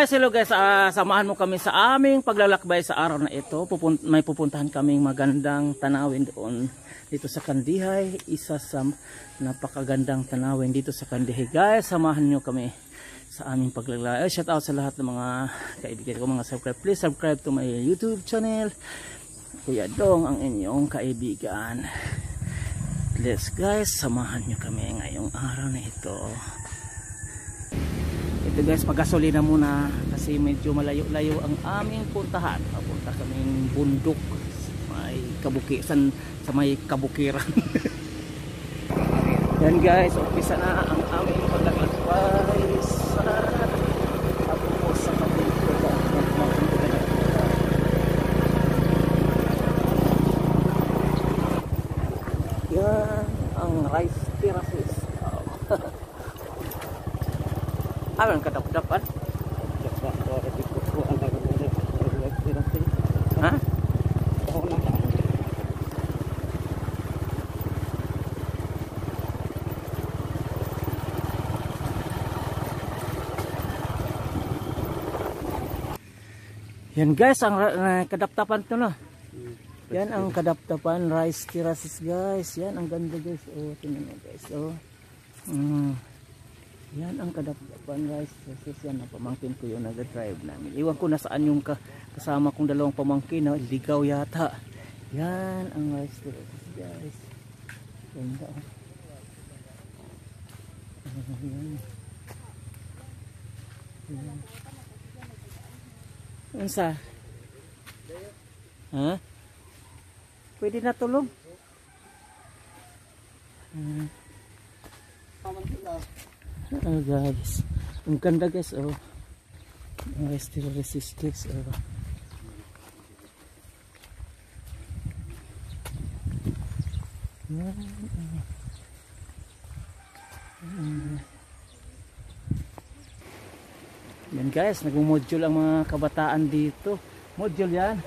hello guys. Samahan mo kami sa aming paglalakbay sa araw na ito. May pupuntahan kaming magandang tanawin doon dito sa Kandihay. Isa sa napakagandang tanawin dito sa Kandihay. Guys, samahan nyo kami sa aming paglalakbay. Shout out sa lahat ng mga kaibigan ko, mga subscribe. Please subscribe to my YouTube channel. Kuya Dong, ang inyong kaibigan. Please guys, samahan nyo kami ngayong araw na ito. Ito guys, pagasolina muna kasi medyo malayo-layo ang aming puntahan. Papunta kaming bundok sa may kabukiran. Yan guys, umpisa na ang aming paglalakbay sa tapos sa kabukiran. Yan ang rice terraces. Alam kadap-dapan? Ha? Yan guys, ang kadap-dapan to na. Yan ang kadap-dapan rice terraces guys. Yan ang ganda guys. Oh, tingnan mo guys. Oh. Yan ang kadap-dapan guys. Yan ang pamangkin ko yung nag-drive namin. Iwan ko na saan yung kasama kong dalawang pamangkin. Ligaw yata. Yan ang rice terraces guys. Ganda. Yan. Yan. Unsa? Ha? Pwede na tulog? Oh guys, ang ganda guys. Oh, still resist guys. Oh, yan guys, nag-module ang mga kabataan dito. Module yan.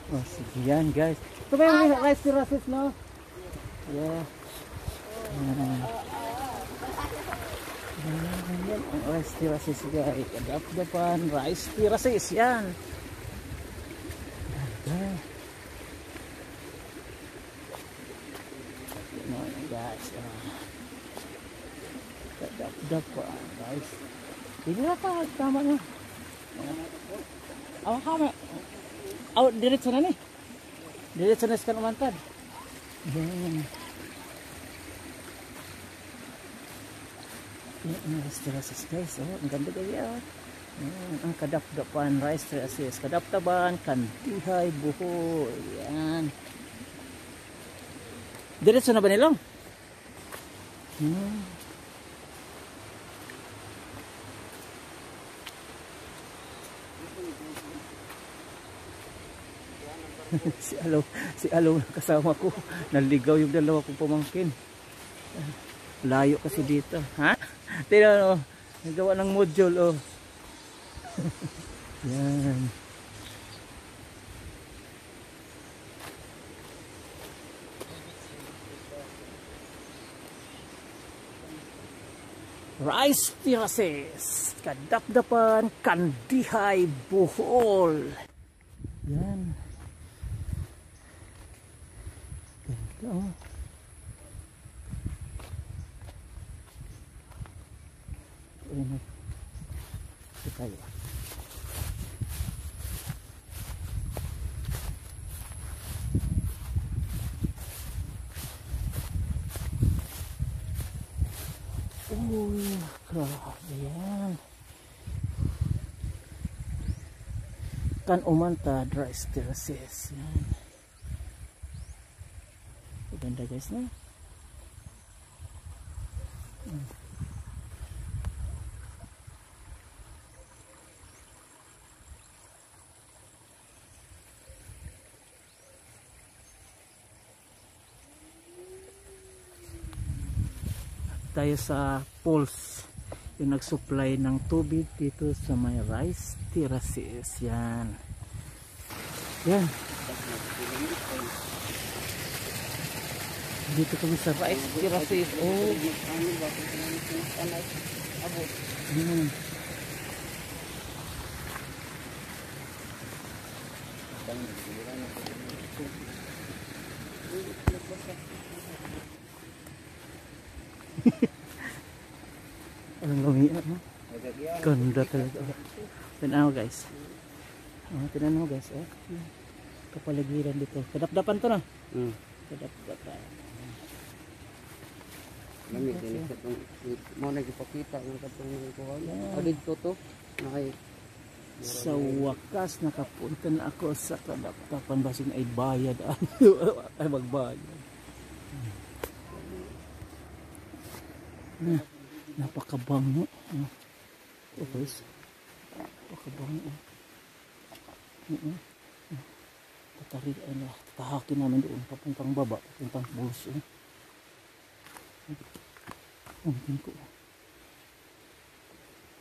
Oh, sige yan guys. Ito ba yung rice terraces no? Yeah. Yan ang rice terraces guys. Kadap-dapan rice terraces yan. Okay. Yan guys. Kadap-dapan rice. Hindi na pa, tama na. Awa kami. Awa, diretso na ni. Diretso na sa kanumantad. Yan. Yan, rice terraces guys. Oh, ang ganda guys. Yan, ang kadap-dapan rice terraces. Kadap-dapan, Kandihay, Bohol. Yan. Diretso na ba nilong? si Alo kasama ko, naligaw yung dalawa kong pamangkin. Layo kasi dito, ha? Tingnan mo, nagawa ng module oh. Yan. Rice terraces, kadap-dapan, Kandihay, Bohol. Yan. Ganda oh. Ito tayo. Grabe yan. Kan umanta rice terraces. Yan. Ganda guys na. Tayo sa pools yung nagsupply ng tubig dito sa may rice terraces. Yan. Yan. Dito kami sa rice terraces. Oh. Anong lumiit, no? Ganda talaga. Tinaw guys. Tinaw guys. Kapaligiran dito. Kadap-dapan to na. Kadap-dapan. Lami din katong mo nagipakita ng katong kuan. Dito to. Sa wakas nakapunta na ako sa kadap-dapan basig ay bayad ay magbayad. Napakabango. Guys. Napakabango. Tatahakin namin doon papuntang baba, papuntang bulso. Tingin ko.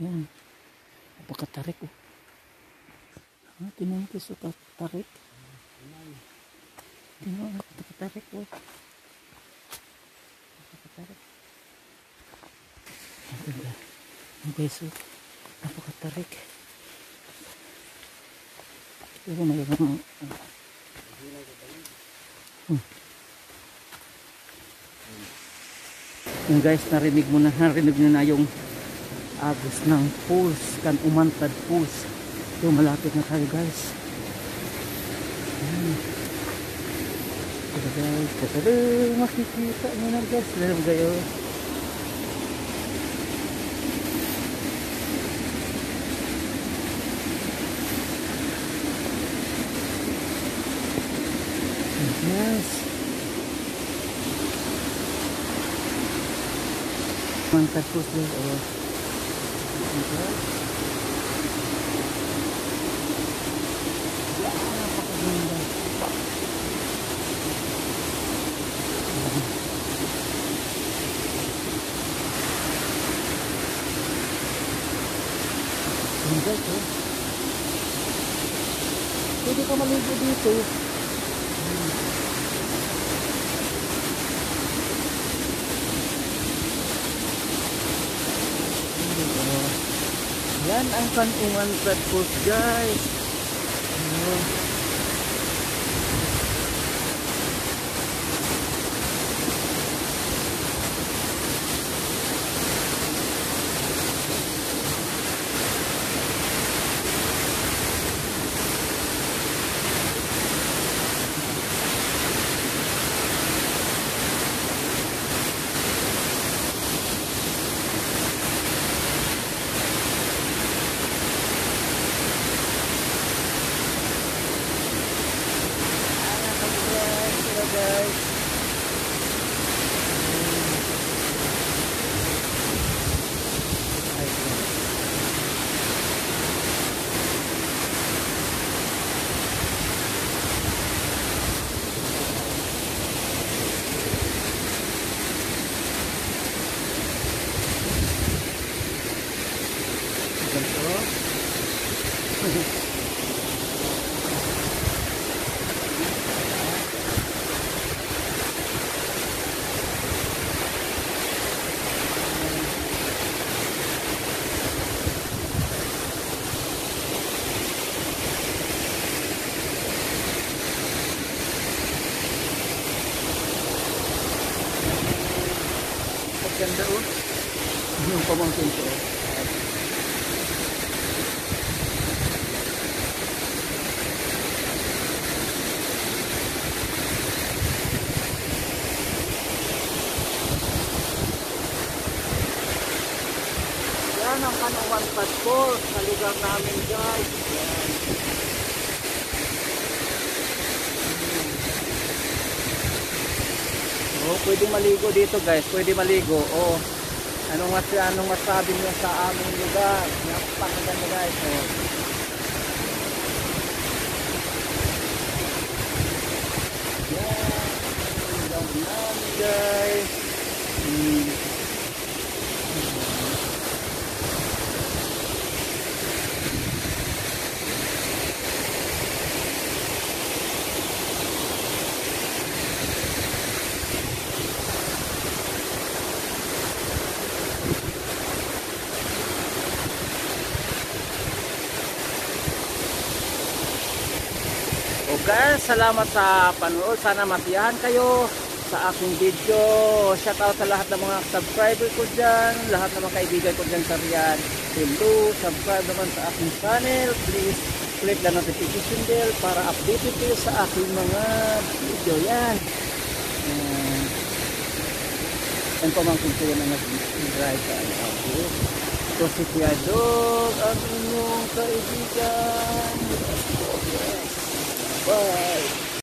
Yan. Napakatarik oh. Tingnan ko sa tarik. Tingnan ko napakatarik oh. Napakatarik. Ang beso. Napakatarik. Pero mayroon yung guys, narinig nyo na yung agos ng pulse, kan umantad pulse. Ito, malapit na tayo guys. Ito guys, ito makikita nyo na guys. Lalo kayo. Yes. Mantap terus deh. Pwede ka maligo dito. Yan ang Kan-Uman Falls guys. Ganda oh. Yung pamangkin ko. Yan ang Kan-Uman Falls sa lugar namin guys. Yan. Oh, pwede maligo dito guys, pwede maligo. Oh. Anong masabi niyo sa aming lugar? Napakaganda guys. Oh. Yan. Ang namin guys. O guys, salamat sa panood. Sana masiyahan kayo sa aking video. Shout out sa lahat ng mga subscriber ko dyan, lahat ng mga kaibigan ko dyan sa Riyadh. Hello, subscribe naman sa aking channel. Please click the notification bell para updated kayo sa aking mga video. Yan. Yan pamangkin ko yan na nag-drive sa auto. Ito si Piador, ang inyong kaibigan. Bye.